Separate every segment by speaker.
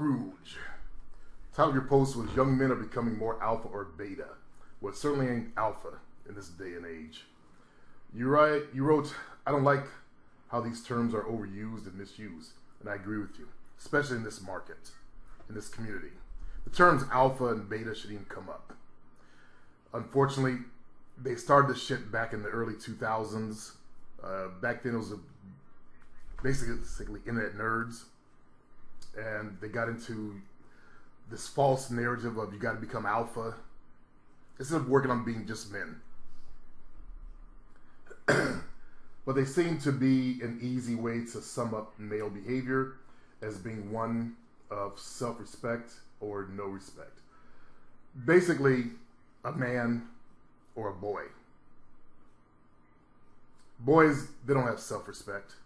Speaker 1: Skroolj. Title of your post was "Young Men Are Becoming More Alpha or Beta." Well, it certainly ain't alpha in this day and age. You wrote, "I don't like how these terms are overused and misused," and I agree with you, especially in this market, in this community. The terms alpha and beta shouldn't even come up. Unfortunately, they started this shit back in the early 2000s. Back then it was basically internet nerds, and they got into this false narrative of you got to become alpha instead of working on being just men. But they seem to be an easy way to sum up male behavior as being one of self-respect or no respect. Basically, a man or a boy. Boys, they don't have self-respect.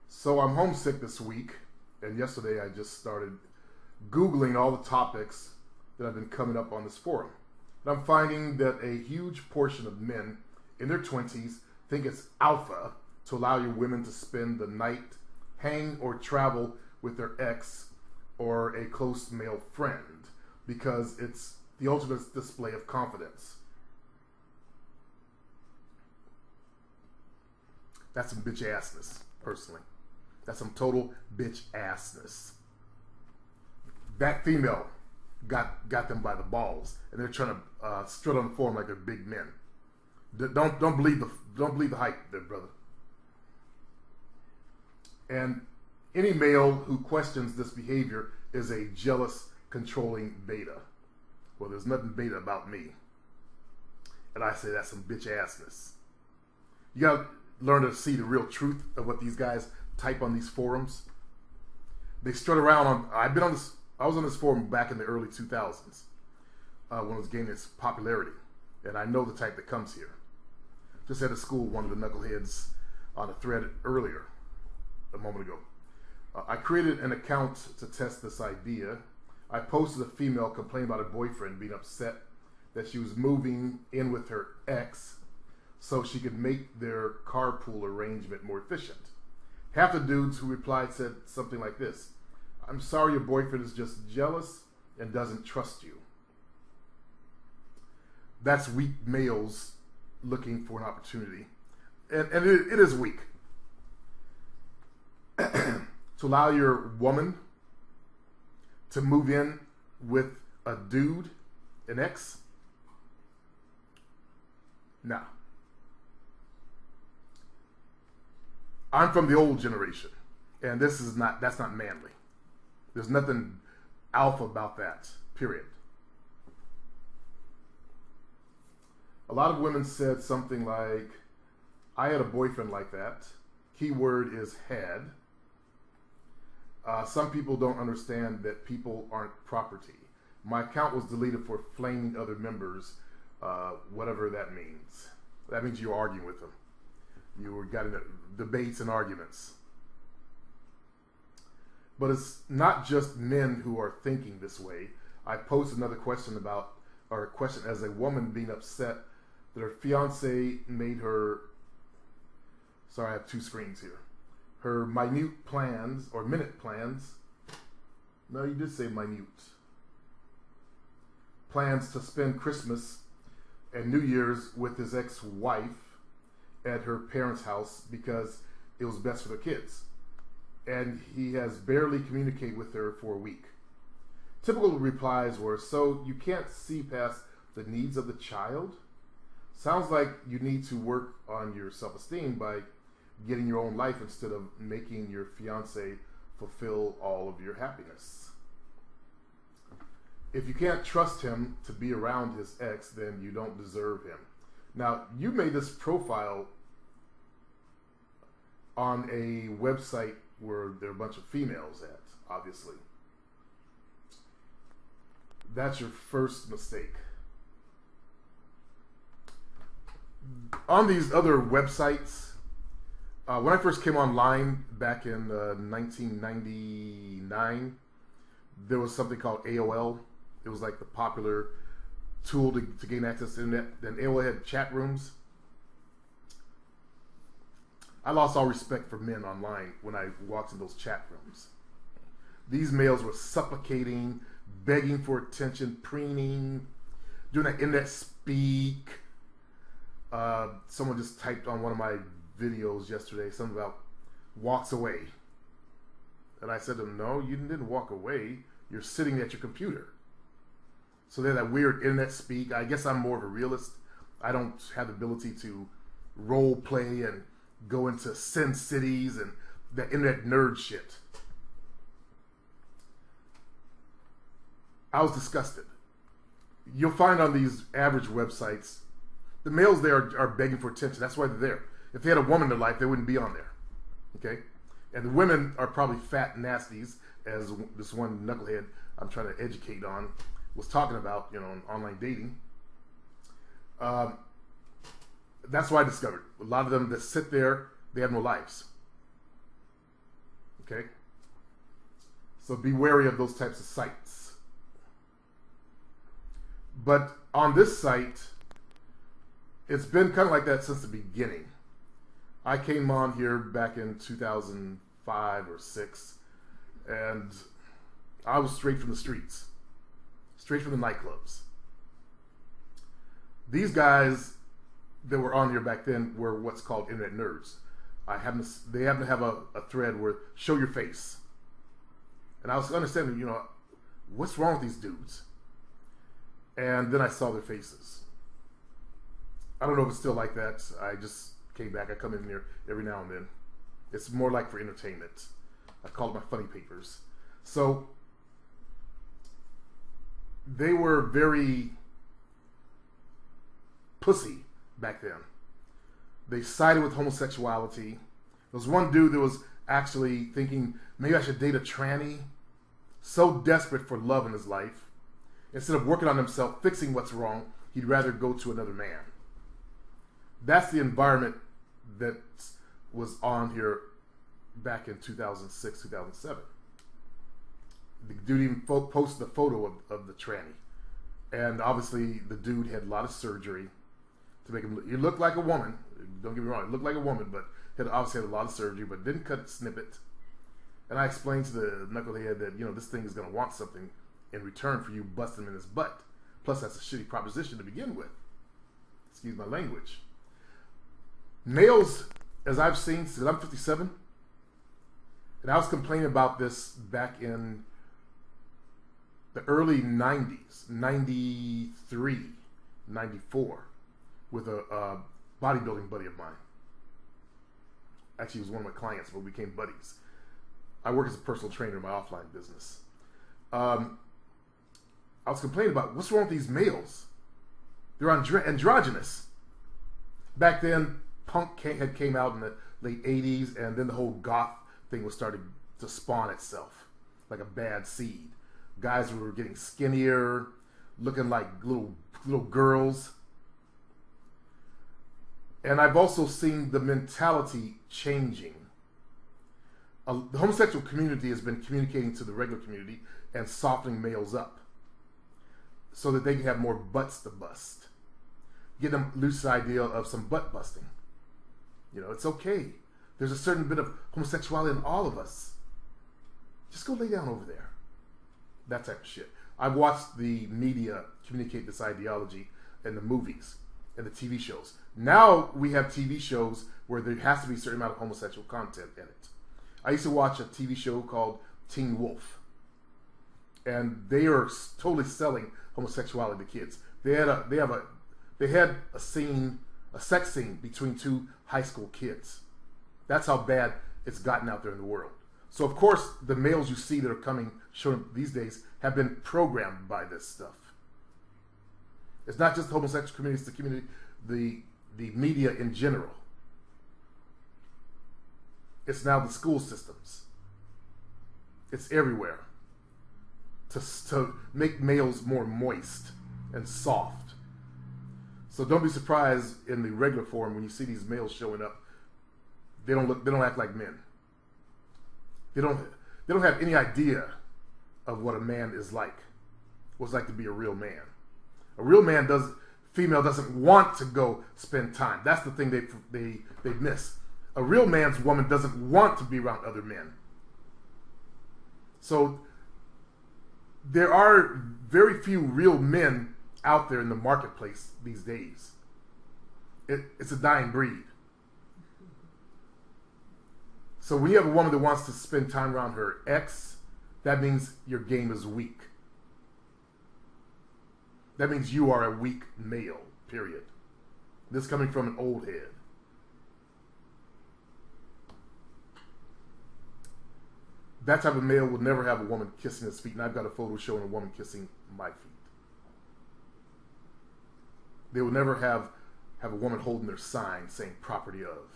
Speaker 1: So I'm homesick this week, and yesterday I just started Googling all the topics that have been coming up on this forum. And I'm finding that a huge portion of men in their 20s think it's alpha to allow your women to spend the night, hang or travel with their ex or a close male friend, because it's the ultimate display of confidence. That's some bitch assness, personally. That's some total bitch assness. That female got them by the balls, and they're trying to strut on the forum like they're big men. Don't believe the hype, there, brother. And any male who questions this behavior is a jealous, controlling beta. Well, there's nothing beta about me, and I say that's some bitch assness. You gotta learn to see the real truth of what these guys type on these forums. They strut around on. I was on this forum back in the early 2000s when it was gaining its popularity, and I know the type that comes here. Just had to school one of the knuckleheads on a thread earlier, a moment ago. I created an account to test this idea. I posted a female complaining about her boyfriend being upset that she was moving in with her ex so she could make their carpool arrangement more efficient. Half the dudes who replied said something like this: "I'm sorry, your boyfriend is just jealous and doesn't trust you." That's weak males looking for an opportunity. And it is weak. To allow your woman to move in with a dude, an ex? Nah. I'm from the old generation, and that's not manly. There's nothing alpha about that, period. A lot of women said something like, "I had a boyfriend like that." Keyword is had. Some people don't understand that people aren't property. My account was deleted for flaming other members, whatever that means. That means you're arguing with them. You got into debates and arguments. But it's not just men who are thinking this way. I posted another question as a woman being upset that her fiance made her, sorry, I have two screens here, her minute plans, or minute plans, no, you did say minute, plans to spend Christmas and New Year's with his ex-wife at her parents' house because it was best for their kids. And he has barely communicated with her for a week. Typical replies were, "So you can't see past the needs of the child? Sounds like you need to work on your self-esteem by getting your own life instead of making your fiance fulfill all of your happiness. If you can't trust him to be around his ex, then you don't deserve him." Now, you made this profile on a website where there are a bunch of females at, obviously. That's your first mistake. On these other websites, when I first came online back in 1999, there was something called AOL. It was like the popular tool to gain access to the internet. Then AOL had chat rooms. I lost all respect for men online when I walked in those chat rooms. These males were supplicating, begging for attention, preening, doing that internet speak. Someone just typed on one of my videos yesterday something about walks away. And I said to them, no, you didn't walk away. You're sitting at your computer. So they're that weird internet speak. I guess I'm more of a realist. I don't have the ability to role play and go into Sin Cities and the internet nerd shit. I was disgusted. You'll find on these average websites, the males there are begging for attention. That's why they're there. If they had a woman in their life, they wouldn't be on there. Okay? And the women are probably fat nasties, as this one knucklehead I'm trying to educate on was talking about, you know, on online dating. That's what I discovered. A lot of them that sit there, they have no lives. Okay? So be wary of those types of sites. But on this site, it's been kind of like that since the beginning. I came on here back in 2005 or 6, and I was straight from the streets, straight from the nightclubs. These guys that were on here back then were what's called internet nerds. They happen to have a thread where show your face. And I was understanding, you know, what's wrong with these dudes? And then I saw their faces. I don't know if it's still like that. I just came back. I come in here every now and then. It's more like for entertainment. I call it my funny papers. So they were very pussy back then. They sided with homosexuality. There was one dude that was actually thinking, maybe I should date a tranny. So desperate for love in his life. Instead of working on himself, fixing what's wrong, he'd rather go to another man. That's the environment that was on here back in 2006, 2007. The dude even posted a photo of the tranny. And obviously the dude had a lot of surgery to make him look. He looked like a woman. Don't get me wrong, he looked like a woman, but he obviously had a lot of surgery, but didn't cut it, snip it. And I explained to the knucklehead that, you know, this thing is going to want something in return for you busting him in his butt. Plus, that's a shitty proposition to begin with. Excuse my language. Males, as I've seen, since I'm 57, and I was complaining about this back in the early 90s, 93, 94, with a bodybuilding buddy of mine. Actually, he was one of my clients, but we became buddies. I work as a personal trainer in my offline business. I was complaining about what's wrong with these males. They're androgynous. Back then, punk had came out in the late 80s, and then the whole goth thing was starting to spawn itself like a bad seed. Guys were getting skinnier, looking like little girls. And I've also seen the mentality changing. The homosexual community has been communicating to the regular community and softening males up so that they can have more butts to bust. Get them loose idea of some butt busting. You know, it's okay. There's a certain bit of homosexuality in all of us. Just go lay down over there. That type of shit. I've watched the media communicate this ideology in the movies and the TV shows. Now we have TV shows where there has to be a certain amount of homosexual content in it. I used to watch a TV show called Teen Wolf. And they are totally selling homosexuality to kids. They had a scene, a sex scene between two high school kids. That's how bad it's gotten out there in the world. So of course, the males you see that are showing these days have been programmed by this stuff. It's not just the homosexual community, it's the community, the media in general. It's now the school systems. It's everywhere. To make males more moist and soft. So don't be surprised in the regular form when you see these males showing up. They don't act like men. They don't have any idea of what a man is like. What it's like to be a real man. A real man female doesn't want to go spend time. That's the thing they miss. A real man's woman doesn't want to be around other men. So there are very few real men out there in the marketplace these days. It's a dying breed. So when you have a woman that wants to spend time around her ex, that means your game is weak. That means you are a weak male, period. This coming from an old head. That type of male would never have a woman kissing his feet, and I've got a photo showing a woman kissing my feet. They would never have a woman holding their sign saying property of.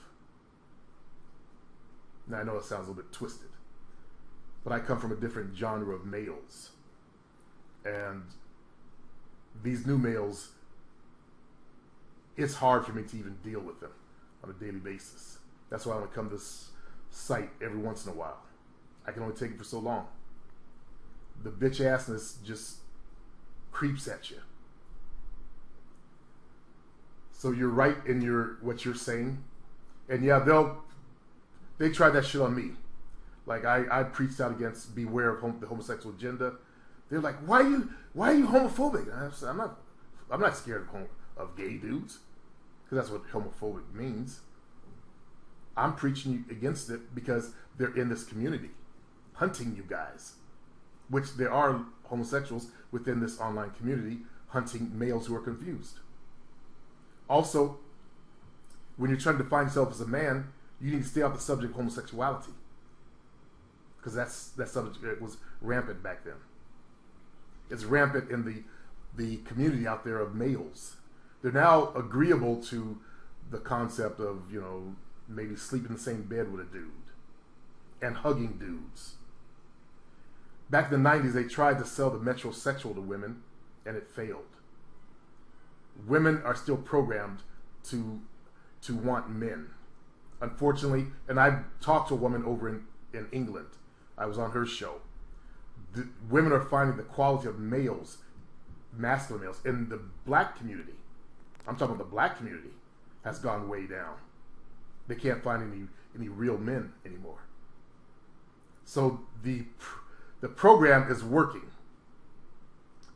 Speaker 1: Now I know it sounds a little bit twisted, but I come from a different genre of males. And these new males, it's hard for me to even deal with them on a daily basis. That's why I only come to this site every once in a while. I can only take it for so long. The bitch assness just creeps at you. So you're right in what you're saying. And yeah, they tried that shit on me. Like I preached out against beware of the homosexual agenda. They're like, why are you homophobic? And I said, I'm not scared of gay dudes, because that's what homophobic means. I'm preaching against it because they're in this community, hunting you guys, which there are homosexuals within this online community hunting males who are confused. Also, when you're trying to define yourself as a man, you need to stay off the subject of homosexuality, because that subject was rampant back then. It's rampant in the community out there of males. They're now agreeable to the concept of, maybe sleeping in the same bed with a dude and hugging dudes. Back in the 90s, they tried to sell the metrosexual to women, and it failed. Women are still programmed to want men. Unfortunately, and I talked to a woman over in England. I was on her show. Women are finding the quality of males, masculine males, in the black community. I'm talking about the black community has gone way down. They can't find any real men anymore. So the program is working.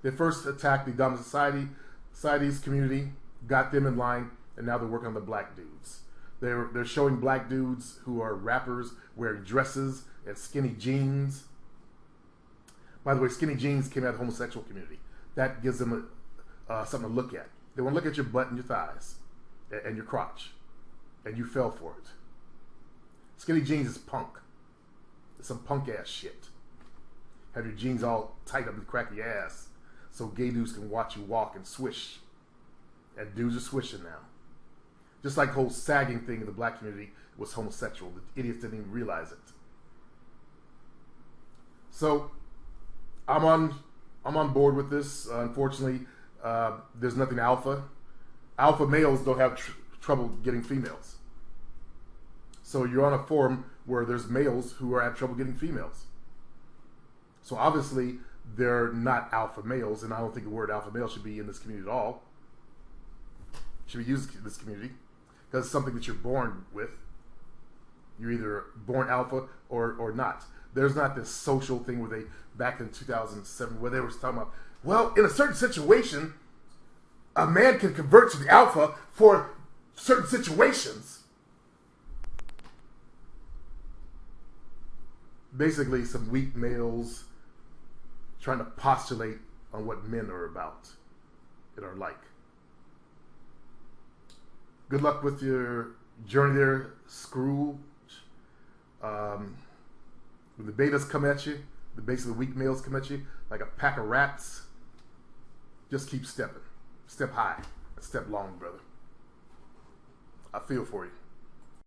Speaker 1: They first attacked the dominant society's community, got them in line, and now they're working on the black dudes. They're showing black dudes who are rappers wearing dresses and skinny jeans. By the way, skinny jeans came out of the homosexual community. That gives them something to look at. They want to look at your butt and your thighs and your crotch, and you fell for it. Skinny jeans is punk. It's some punk ass shit. Have your jeans all tight up in the crack of your ass so gay dudes can watch you walk and swish. And dudes are swishing now. Just like the whole sagging thing in the black community was homosexual. The idiots didn't even realize it. So I'm on board with this. Unfortunately, there's nothing alpha. Alpha males don't have trouble getting females. So you're on a forum where there's males who are having trouble getting females. So obviously they're not alpha males, and I don't think the word alpha male should be in this community at all. It should be used in this community because it's something that you're born with. You're either born alpha or not. There's not this social thing where they, back in 2007, where they were talking about, well, in a certain situation, a man can convert to the alpha for certain situations. Basically, some weak males trying to postulate on what men are about and are like. Good luck with your journey there, Skroolj. When the betas come at you, basically the weak males come at you like a pack of rats, just keep stepping. Step high, step long, brother. I feel for you.